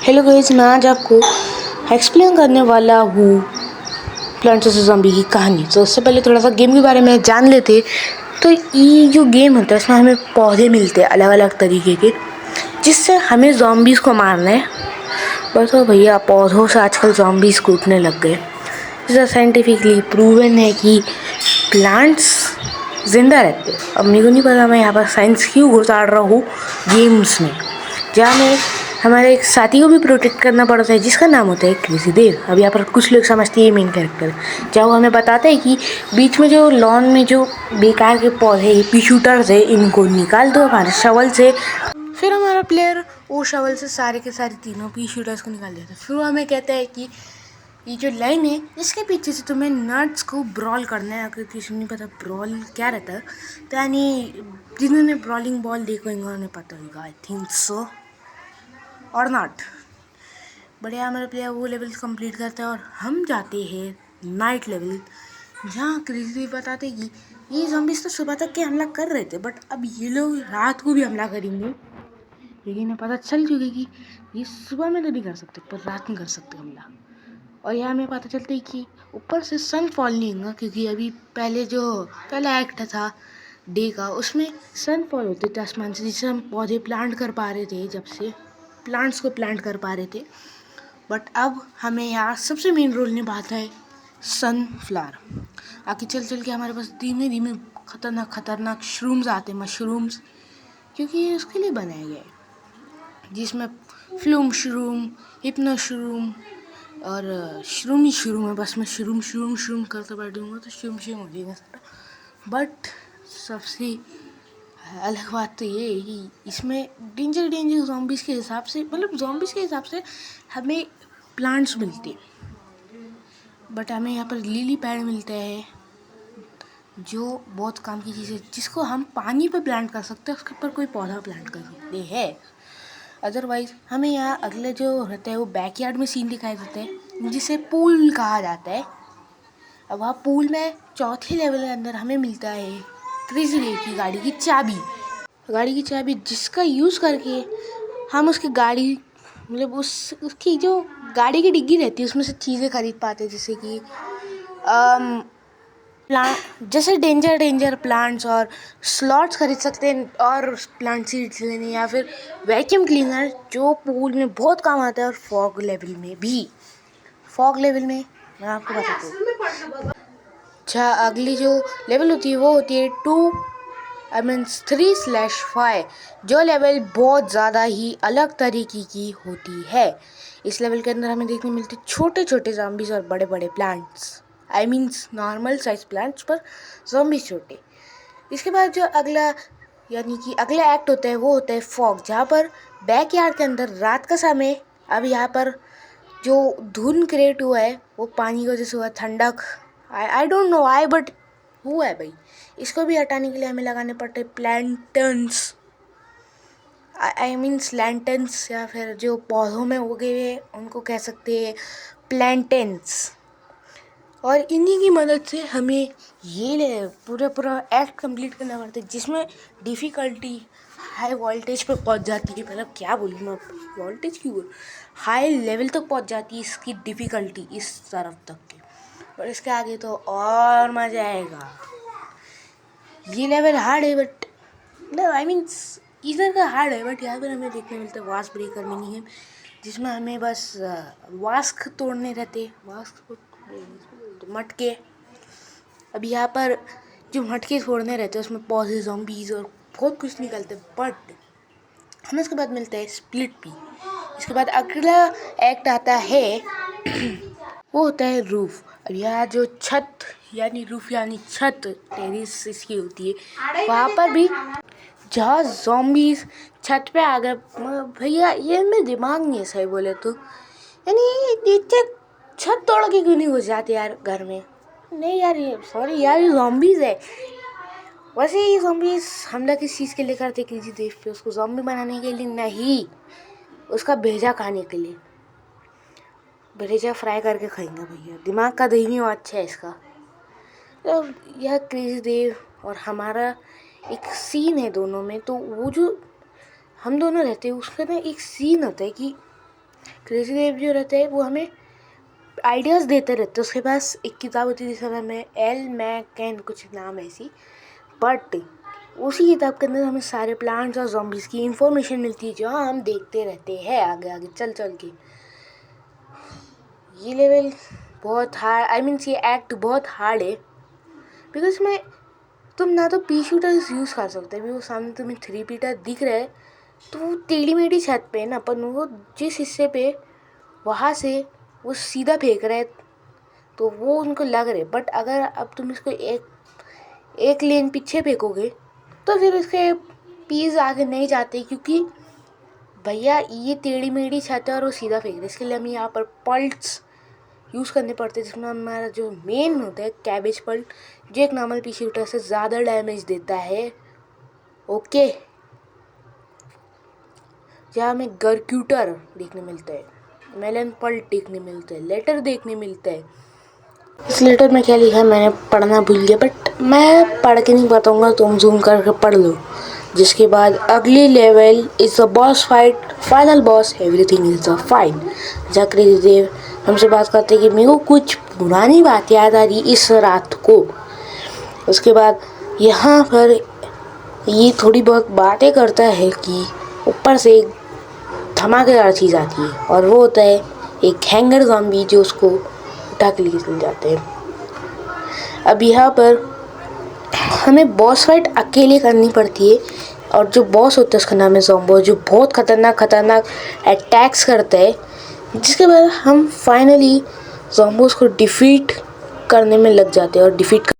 Hello guys, मैं आज आपको एक्सप्लेन करने वाला हूँ प्लांट्स वर्सेस ज़ॉम्बी की कहानी। तो उससे पहले थोड़ा सा गेम के बारे में जान लेते। तो ये जो गेम होता है इसमें हमें पौधे मिलते हैं अलग अलग तरीके के, जिससे हमें ज़ॉम्बीज़ को मारना है। बस तो भैया पौधों से आजकल ज़ॉम्बीज़ कूटने लग गए। जैसा साइंटिफिकली प्रूवन है कि प्लांट्स जिंदा रहते हैं। अब मेरे को नहीं पता मैं यहाँ पर साइंस क्यों घुसाड़ रहा हूँ गेम्स में, जहाँ में हमारे एक साथी को भी प्रोटेक्ट करना पड़ता है जिसका नाम होता है क्रेजी देव। अब यहाँ पर कुछ लोग समझते हैं ये मेन कैरेक्टर, जहाँ वो हमें बताता है कि बीच में जो लॉन में जो बेकार के पौधे पी शूटर्स है इनको निकाल दो हमारे शवल से। फिर हमारा प्लेयर वो शवल से सारे के सारे तीनों पी शूटर्स को निकाल देता है। फिर वो हमें कहता है कि ये जो लाइन है इसके पीछे से तुम्हें नट्स को ब्रॉल करना है। अगर किसी को नहीं पता ब्रॉल क्या रहता है, तो यानी जिन्होंने ब्रॉलिंग बॉल देखो उन्हें पता होगा, आई थिंक सो और नॉट। बढ़िया, हमारा प्लेयर वो लेवल कंप्लीट करता है और हम जाते हैं नाइट लेवल, जहाँ क्रेजी बताते कि ये ज़ॉम्बीज़ तो सुबह तक के हमला कर रहे थे, बट अब ये लोग रात को भी हमला करेंगे, क्योंकि इन्हें पता चल चुकी कि ये सुबह में तो नहीं कर सकते पर रात में कर सकते हमला। और यहाँ हमें पता चलता है कि ऊपर से सनफॉल नहीं होगा, क्योंकि अभी पहला एक्ट था डे का, उसमें सनफॉल होते थे आसमान से, जिससे हम पौधे प्लांट कर पा रहे थे, जब से प्लांट्स को प्लांट कर पा रहे थे। बट अब हमें यहाँ सबसे मेन रोल निभाता है सनफ्लावर। आगे चल चल के हमारे पास धीमे धीमे खतरनाक श्रूम्स आते हैं, मशरूम्स, क्योंकि ये उसके लिए बनाए गए, जिसमें फ्लूम श्रूम, हिप्नो श्रूम और श्रूम ही श्रूम है। बस मैं श्रूम श्रूम श्रूम करते बैठूंगा तो श्रूम श्रूम हो जाएगा सारा। बट सबसे अलग बात तो ये है कि इसमें डेंजर ज़ॉम्बीज़ के हिसाब से, मतलब ज़ॉम्बीज़ के हिसाब से हमें प्लांट्स मिलते हैं, बट हमें यहाँ पर लिली पैड मिलता है जो बहुत काम की चीज़ है, जिसको हम पानी पर प्लांट कर सकते हैं, उसके ऊपर कोई पौधा प्लांट कर सकते हैं। अदरवाइज हमें यहाँ अगले जो रहता है वो बैकयार्ड में सीन दिखाई देते हैं, जिसे पूल कहा जाता है। अब वहाँ पूल में चौथे लेवल के अंदर हमें मिलता है क्रेजी देव की गाड़ी की चाबी, जिसका यूज़ करके हम उसकी गाड़ी, मतलब उसकी जो गाड़ी की डिग्गी रहती है उसमें से चीज़ें खरीद पाते हैं, जैसे कि जैसे डेंजर प्लांट्स और स्लॉट्स खरीद सकते हैं, और प्लांट सीड्स लेने, या फिर वैक्यूम क्लीनर जो पूल में बहुत काम आता है, और फॉग लेवल में मैं आपको बताता हूँ। अच्छा, अगली जो लेवल होती है वो होती है 3/5, जो लेवल बहुत ज़्यादा ही अलग तरीके की होती है। इस लेवल के अंदर हमें देखने मिलते छोटे छोटे ज़ॉम्बीज़ और बड़े बड़े plants, I means normal size plants पर ज़ॉम्बीज़ छोटे। इसके बाद जो अगला एक्ट होता है वो होता है फॉग, जहाँ पर बैकयार्ड के अंदर रात का समय, अब यहाँ पर जो धुंध क्रिएट हुआ है वो पानी की वजह से हुआ, ठंडक, I don't know why but हुआ है भाई। इसको भी हटाने के लिए हमें लगाने पड़ते प्लैंटन्स, आई मीन्स लैंटन्स, या फिर जो पौधों में उगे हुए उनको कह सकते हैं प्लैंटेंस। और इन्हीं की मदद से हमें ये पूरा एक्ट कंप्लीट करना पड़ता है, जिसमें डिफ़िकल्टी हाई वोल्टेज पे पहुंच जाती है। मतलब क्या बोलूँ मैं, वोल्टेज क्यों बोल, हाई लेवल तक पहुंच जाती है इसकी डिफ़िकल्टी इस तरफ तक की। और इसके आगे तो और मज़ा आएगा। ये लेवल हार्ड है, बट मतलब आई मीन्स इधर का हार्ड है, बट यहाँ पर हमें देखने मिलता है वास्क ब्रेकर मिनी गेम, जिसमें हमें बस वास्क तोड़ने रहते, मटके। अब यहाँ पर जो मटके फोड़ने रहते हैं उसमें पौधे, ज़ॉम्बीज़ और बहुत कुछ निकलते हैं। बट हमें उसके बाद मिलता है स्प्लिट पी। इसके बाद अगला एक्ट आता है वो होता है रूफ। अब यहाँ जो छत यानी रूफ यानी छत, टेरिस इसकी होती है, वहाँ पर भी जहाँ ज़ॉम्बीज़ छत पे आ गए, भैया ये मेरे दिमाग नहीं है सही बोले तो, यानी छत तोड़ के क्यों नहीं घुस जाते यार घर में। नहीं यार, ये सॉरी यार, ये ज़ॉम्बीज़ है। वैसे ये ज़ॉम्बीज़ हमला किस चीज़ के लिए करते क्रेजी देव पे, उसको ज़ॉम्बी बनाने के लिए नहीं, उसका भेजा खाने के लिए। भेजा फ्राई करके खाएंगे भैया, दिमाग का दही नहीं अच्छा है इसका। तो यह क्रेजी देव और हमारा एक सीन है दोनों में। तो वो जो हम दोनों रहते हैं उसका ना एक सीन होता है कि क्रेजी देव जो रहते हैं वो हमें आइडियाज़ देते रहते हैं। उसके पास एक किताब होती है जिसका नाम है एल मैकन, कुछ नाम ऐसी, बट उसी किताब के अंदर हमें सारे प्लांट्स और ज़ॉम्बीज़ की इंफॉर्मेशन मिलती है जो हम देखते रहते हैं आगे आगे चल चल के। ये लेवल बहुत हार्ड, आई मीन ये एक्ट बहुत हार्ड है, बिकॉज में तुम ना तो पी शूटर्स यूज़ कर सकते हो, वो सामने तुम्हें 3 पीटर दिख रहा है तो वो टेढ़ी मेढ़ी छत पे है ना, पर वो जिस हिस्से पे वहाँ से वो सीधा फेंक रहे तो वो उनको लग रहे, बट अगर अब तुम इसको एक लेन पीछे फेंकोगे तो फिर उसके पीस आगे नहीं जाते, क्योंकि भैया ये टेढ़ी मेढ़ी छत है और वो सीधा फेंक रहे। इसके लिए हमें यहाँ पर पल्ट्स यूज़ करने पड़ते हैं, जिसमें हमारा जो मेन होता है कैबेज पल्ट, जो एक नॉर्मल पी शूटर से ज़्यादा डैमेज देता है। ओके, जहाँ हमें गर्क्यूटर देखने मिलता है, मेलन पल्ट देखने मिलता है, लेटर देखने मिलता है। इस लेटर में क्या लिखा है मैंने पढ़ना भूल गया, बट मैं पढ़ के नहीं बताऊँगा, तुम जूम करके पढ़ लो। जिसके बाद अगली level is a boss fight, final boss, everything is a fine. जहाँ क्रेजी देव हमसे बात करते हैं कि मेरे को कुछ पुरानी बात याद आ रही इस रात को। उसके बाद यहाँ पर ये थोड़ी बहुत बातें करता है कि ऊपर से एक धमाकेदार चीज़ आती है, और वो होता है एक हैंगर ज़ॉम्बी जो उसको उठा के लेके चल जाते हैं। अब यहाँ पर हमें बॉस फाइट अकेले करनी पड़ती है, और जो बॉस होता है उसका नाम है ज़ॉम्बो, जो बहुत खतरनाक अटैक्स करता है। जिसके बाद हम फाइनली ज़ॉम्बोस को डिफीट करने में लग जाते हैं, और डिफीट